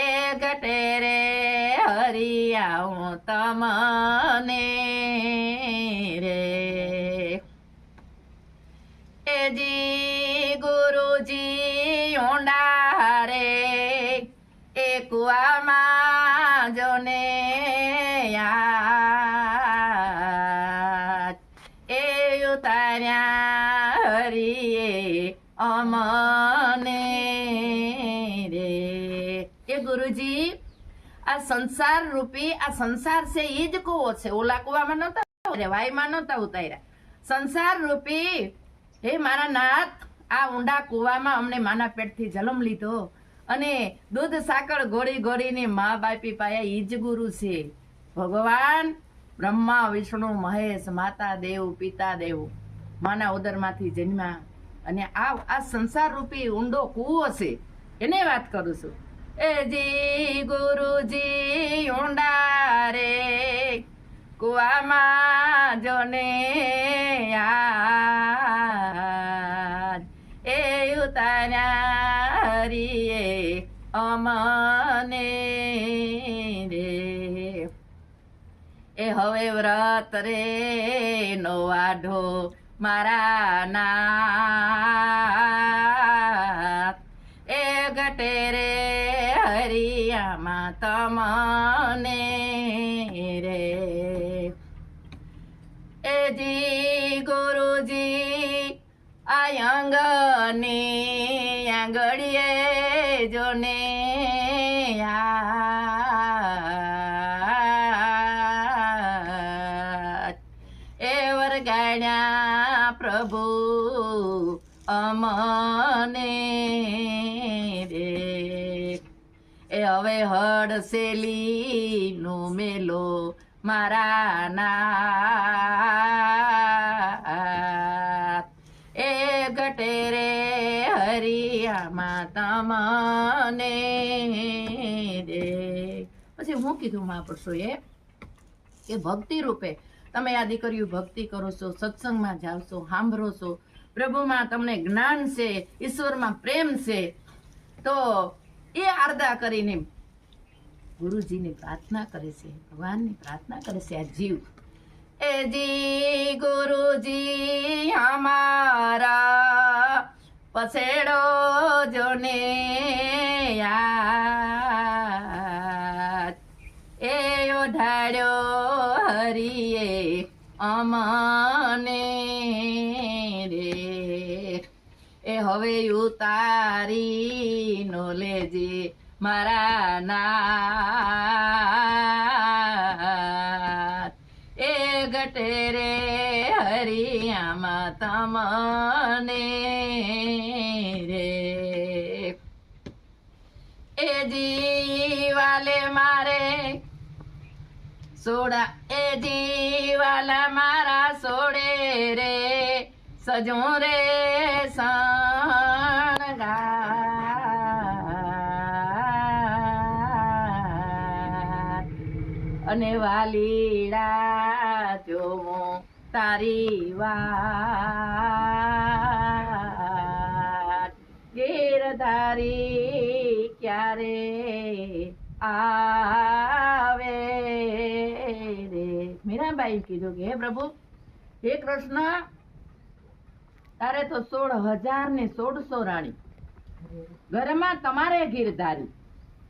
એ ઘટે રે હરિયાઉં તમને રે એજી ગુરુજી ઊંડા રે એ કુવામાં જોને એ ઉતાર્યા હરિએ અમને રે એ ગુરુજી આ સંસાર રૂપી આ સંસાર છે એ જ કૂવો છે. ઓલા કુવામાં નહોતા વાયમાં નહોતા ઉતાર્યા. સંસાર રૂપી હે મારા નાથ આ ઊંડા કુવામાં અમને માના પેટથી જન્મ લીધો અને દૂધ સાકર ગોળી ગોળીને મા બાપી પાયા ઈ જ ગુરુ છે. ભગવાન બ્રહ્મા વિષ્ણુ મહેશ માતા દેવ પિતા દેવ માના ઉદરમાંથી જન્મ્યા અને આ સંસાર રૂપી ઊંડો કૂવો છે એને વાત કરું છું. એ જી ગુરુજી ઊંડા રે કુવામાં જોને એ ઉતાર્યા હરિએ અમને રે એ હવે વ્રત રે નો વાઢો મારા નાથ એ ઘટે રે હરિયામાં તમને રે એ જી ગુરુજી આંગની આંગળીએ જોને એ વરગાડ્યા પ્રભુ અમને રે એ હવે હડસેલી નું મેલો મારા નાથ એ ઘટે રે હરિયામાં તમને રે. પછી હું કીધું મહાપુરુષોએ કે ભક્તિ રૂપે તમે આ દીકરીઓ ભક્તિ કરો છો, સત્સંગમાં જાઓ છો, સાંભળો છો, પ્રભુમાં તમને જ્ઞાન છે, ઈશ્વરમાં પ્રેમ છે, તો એ આરદા કરીને ગુરુજીની પ્રાર્થના કરે છે, ભગવાનની પ્રાર્થના કરે છે આ જીવ. એ જી ગુરુજી અમારા પછેડો જોને એ ઓઢાડ્યો હરિએ અમને રે એ હવે ઉતારી નો લેજે મારા નાથ એ ઘટે રે હરિયામાં તમને રે એ જીવાલે મારે સોડા એ જીવાલા મારા સોડે રે સજો રે શણગાર અને વાલીડા જોઉં તારી વાત ગીરધારી ક્યારે આવે રે. મીરાબાઈ કીધું કે હે પ્રભુ હે કૃષ્ણ તારે તો 16,016 રાણી ઘરમાં તમારે ગીરધારી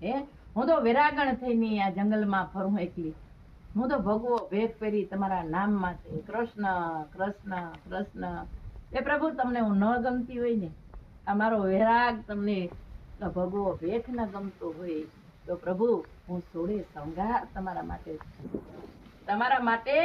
હે હું તો વિરાગણ થઈને આ જંગલમાં ફરું એકલી. હું તો ભગવો ભેગ પહેરી તમારા નામમાં છે કૃષ્ણ કૃષ્ણ કૃષ્ણ. એ પ્રભુ તમને હું ન ગમતી હોય ને આ મારો વિરાગ તમને ભગવો ભેખ ન ગમતો હોય તો પ્રભુ હું સોળે શણગાર તમારા માટે